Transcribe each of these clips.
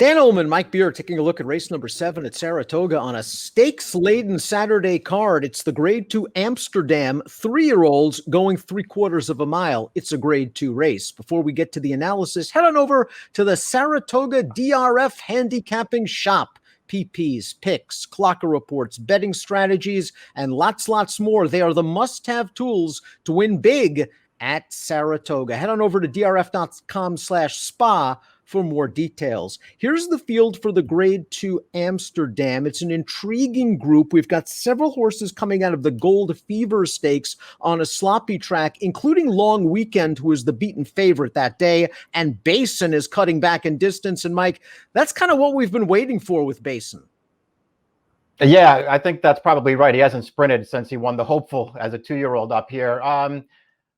Dan Ullman, Mike Beer, taking a look at race number 7 at Saratoga on a stakes-laden Saturday card. It's the Grade 2 Amsterdam 3-year-olds going 3/4 of a mile. It's a Grade 2 race. Before we get to the analysis, head on over to the Saratoga DRF Handicapping Shop. PPs, picks, clocker reports, betting strategies, and lots more. They are the must-have tools to win big at Saratoga. Head on over to drf.com/spa for more details. Here's the field for the Grade 2 Amsterdam. It's an intriguing group. We've got several horses coming out of the Gold Fever Stakes on a sloppy track, including Long Weekend, who is the beaten favorite that day, and Basin is cutting back in distance. And Mike, that's kind of what we've been waiting for with Basin. Yeah, I think that's probably right. He hasn't sprinted since he won the Hopeful as a 2-year-old up here.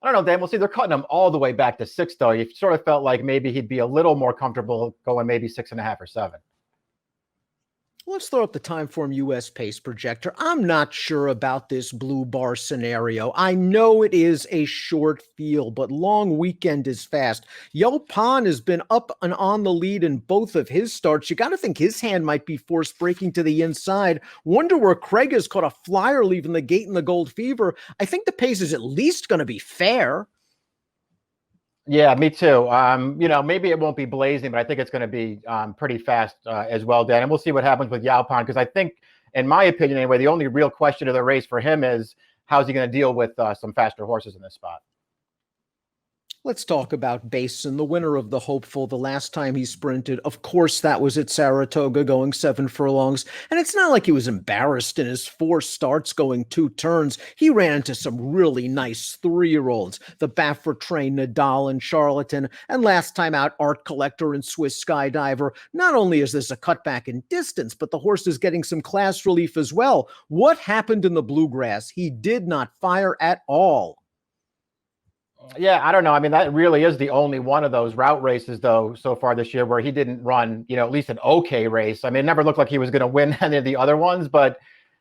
I don't know, Dan. We'll see. They're cutting him all the way back to 6, though. You sort of felt like maybe he'd be a little more comfortable going maybe 6.5 or 7. Let's throw up the Timeform US pace projector. I'm not sure about this blue bar scenario. I know it is a short field, but Long Weekend is fast. Yelpan has been up and on the lead in both of his starts. You got to think his hand might be forced breaking to the inside. Wonder where Craig has caught a flyer leaving the gate in the Gold Fever. I think the pace is at least going to be fair. Yeah, me too. Maybe it won't be blazing, but I think it's going to be pretty fast as well, Dan. And we'll see what happens with Yalpan, because I think, in my opinion anyway, the only real question of the race for him is how's he going to deal with some faster horses in this spot. Let's talk about Basin, the winner of the Hopeful. The last time he sprinted, of course, that was at Saratoga going 7 furlongs. And it's not like he was embarrassed in his 4 starts going 2 turns. He ran into some really nice 3-year-olds, the Baffert Train, Nadal and Charlatan, and last time out, Art Collector and Swiss Skydiver. Not only is this a cutback in distance, but the horse is getting some class relief as well. What happened in the Bluegrass? He did not fire at all. Yeah, I don't know. I mean, that really is the only one of those route races, though, so far this year where he didn't run, at least an okay race. I mean, it never looked like he was going to win any of the other ones, but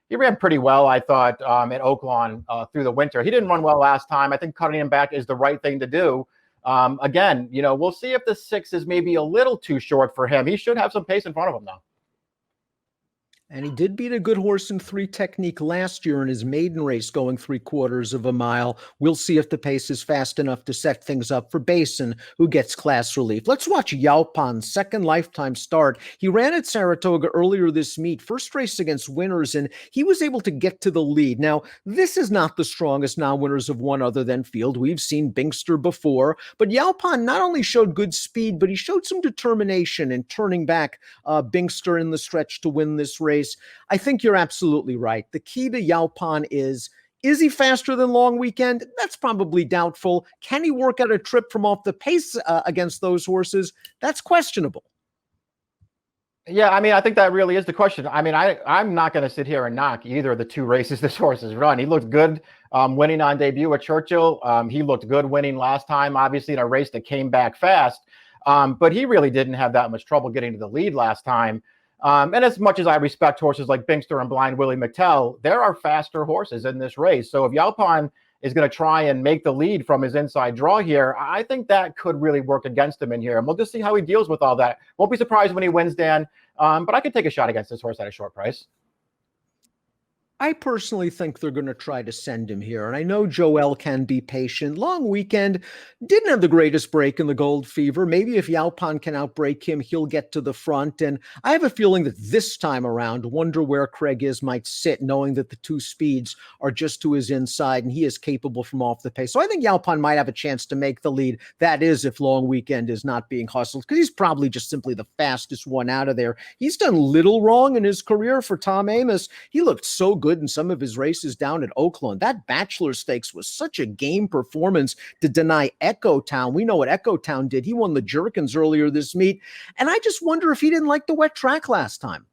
he ran pretty well, I thought, at Oaklawn through the winter. He didn't run well last time. I think cutting him back is the right thing to do. Again, we'll see if the 6 is maybe a little too short for him. He should have some pace in front of him, though. And he did beat a good horse in 3 Technique last year in his maiden race going 3/4 of a mile. We'll see if the pace is fast enough to set things up for Basin, who gets class relief. Let's watch Yalpan's second lifetime start. He ran at Saratoga earlier this meet, first race against winners, and he was able to get to the lead. Now, this is not the strongest non-winners of one other than field. We've seen Binkster before, but Yalpan not only showed good speed, but he showed some determination in turning back Binkster in the stretch to win this race. I think you're absolutely right. The key to Yalpan is he faster than Long Weekend? That's probably doubtful. Can he work out a trip from off the pace against those horses? That's questionable. Yeah, I mean, I think that really is the question. I mean, I'm not going to sit here and knock either of the 2 races this horse has run. He looked good winning on debut at Churchill. He looked good winning last time, obviously, in a race that came back fast. But he really didn't have that much trouble getting to the lead last time. And as much as I respect horses like Binkster and Blind Willie McTell, there are faster horses in this race. So if Yalpan is going to try and make the lead from his inside draw here, I think that could really work against him in here. And we'll just see how he deals with all that. Won't be surprised when he wins, Dan. But I could take a shot against this horse at a short price. I personally think they're going to try to send him here. And I know Joel can be patient. Long Weekend didn't have the greatest break in the Gold Fever. Maybe if Yalpan can outbreak him, he'll get to the front. And I have a feeling that this time around, Wonder Where Craig Is might sit, knowing that the 2 speeds are just to his inside and he is capable from off the pace. So I think Yalpan might have a chance to make the lead. That is, if Long Weekend is not being hustled, because he's probably just simply the fastest one out of there. He's done little wrong in his career for Tom Amoss. He looked so good in some of his races down at Oaklawn. That Bachelor Stakes was such a game performance to deny Echo Town. We know what Echo Town did. He won the Jerkins earlier this meet. And I just wonder if he didn't like the wet track last time.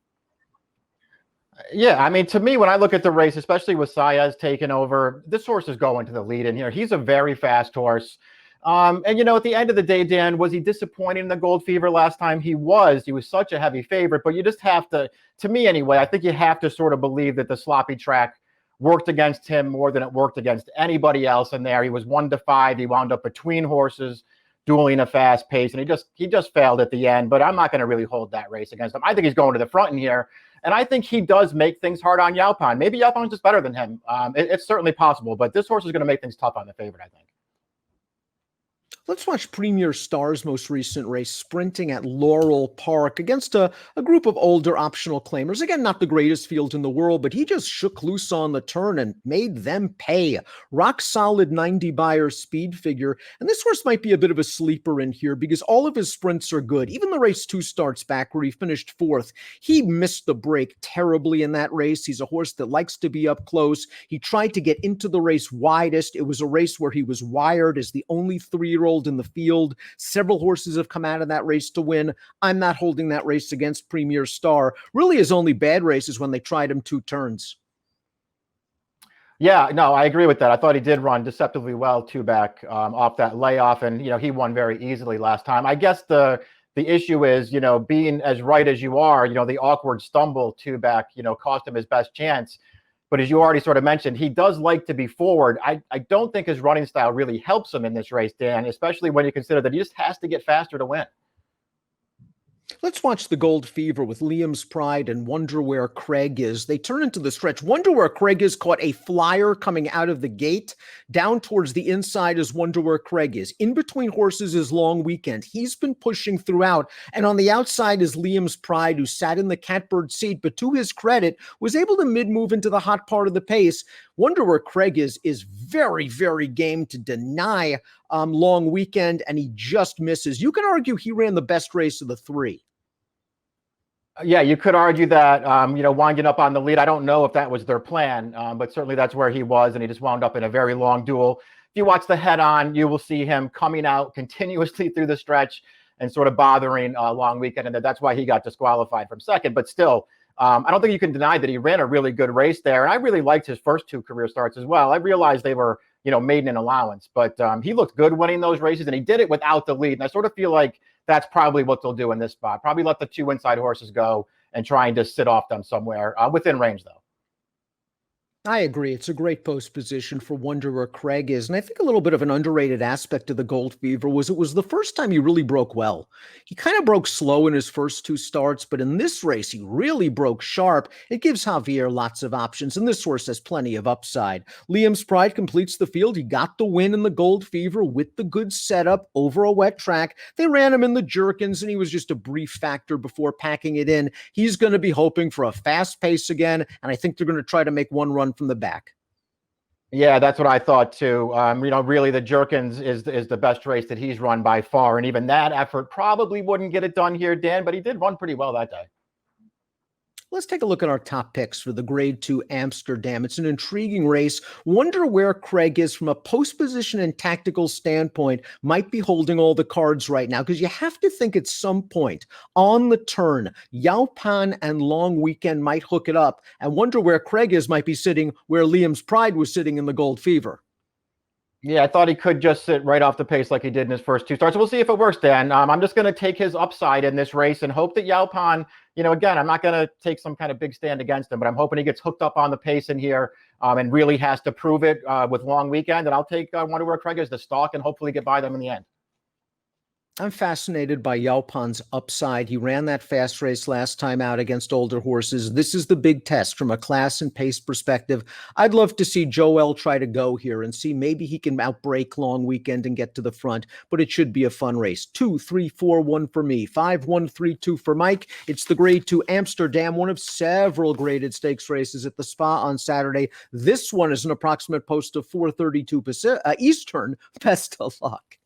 Yeah, I mean, to me, when I look at the race, especially with Saez taking over, this horse is going to the lead in here. He's a very fast horse. And, at the end of the day, Dan, was he disappointing in the Gold Fever last time? He was such a heavy favorite, but you just have to me anyway, I think you have to sort of believe that the sloppy track worked against him more than it worked against anybody else in there. He was 1-5. He wound up between horses dueling a fast pace, and he just failed at the end. But I'm not going to really hold that race against him. I think he's going to the front in here, and I think he does make things hard on Yaupan. Maybe Yaupan's just better than him. It's certainly possible, but this horse is going to make things tough on the favorite, I think. Let's watch Premier Star's most recent race, sprinting at Laurel Park against a group of older optional claimers. Again, not the greatest field in the world, but he just shook loose on the turn and made them pay. Rock solid 90 buyer speed figure. And this horse might be a bit of a sleeper in here because all of his sprints are good. Even the race 2 starts back where he finished 4th, he missed the break terribly in that race. He's a horse that likes to be up close. He tried to get into the race widest. It was a race where he was wired as the only 3-year-old in the field. Several horses have come out of that race to win. I'm not holding that race against Premier Star. Really, his only bad race is when they tried him 2 turns. Yeah, no, I agree with that. I thought he did run deceptively well 2 back off that layoff, and he won very easily last time. I guess the issue is being as right as you are. The awkward stumble 2 back cost him his best chance. But as you already sort of mentioned, he does like to be forward. I don't think his running style really helps him in this race, Dan, especially when you consider that he just has to get faster to win. Let's watch the Gold Fever with Liam's Pride and Wonder Where Craig Is. They turn into the stretch. Wonder Where Craig Is caught a flyer coming out of the gate. Down towards the inside is Wonder Where Craig Is. In between horses is Long Weekend. He's been pushing throughout. And on the outside is Liam's Pride, who sat in the catbird seat, but to his credit, was able to mid-move into the hot part of the pace. Wonder Where Craig Is very, very game to deny Long Weekend, and he just misses. You can argue he ran the best race of the 3. Yeah, you could argue that, winding up on the lead. I don't know if that was their plan, but certainly that's where he was, and he just wound up in a very long duel. If you watch the head-on, you will see him coming out continuously through the stretch and sort of bothering Long Weekend, and that's why he got disqualified from second. But still, I don't think you can deny that he ran a really good race there, and I really liked his first 2 career starts as well. I realized they were, maiden in allowance, but he looked good winning those races, and he did it without the lead, and I sort of feel like that's probably what they'll do in this spot. Probably let the 2 inside horses go and try and just sit off them somewhere within range, though. I agree. It's a great post position for Wonder Where Craig Is. And I think a little bit of an underrated aspect of the Gold Fever was it was the first time he really broke well. He kind of broke slow in his first 2 starts, but in this race, he really broke sharp. It gives Javier lots of options, and this horse has plenty of upside. Liam's Pride completes the field. He got the win in the Gold Fever with the good setup over a wet track. They ran him in the Jerkins, and he was just a brief factor before packing it in. He's going to be hoping for a fast pace again, and I think they're going to try to make one run from the back. Yeah, that's what I thought too. Really the Jerkins is the best race that he's run by far. And even that effort probably wouldn't get it done here, Dan, but he did run pretty well that day. Let's take a look at our top picks for the Grade 2 Amsterdam. It's an intriguing race. Wonder Where Craig Is from a post position and tactical standpoint might be holding all the cards right now, because you have to think at some point on the turn, Yaupan and Long Weekend might hook it up, and Wonder Where Craig Is might be sitting where Liam's Pride was sitting in the Gold Fever. Yeah, I thought he could just sit right off the pace like he did in his first 2 starts. We'll see if it works, Dan. I'm just going to take his upside in this race and hope that Yaupan, again, I'm not going to take some kind of big stand against him, but I'm hoping he gets hooked up on the pace in here and really has to prove it with Long Weekend. And I'll take Wonder Where Craig Is the stalk and hopefully get by them in the end. I'm fascinated by Yaupan's upside. He ran that fast race last time out against older horses. This is the big test from a class and pace perspective. I'd love to see Joel try to go here and see maybe he can outbreak Long Weekend and get to the front, but it should be a fun race. 2, 3, 4, 1 for me. 5, 1, 3, 2 for Mike. It's the Grade 2 Amsterdam, one of several graded stakes races at the Spa on Saturday. This one is an approximate post of 4:32 Eastern. Best of luck.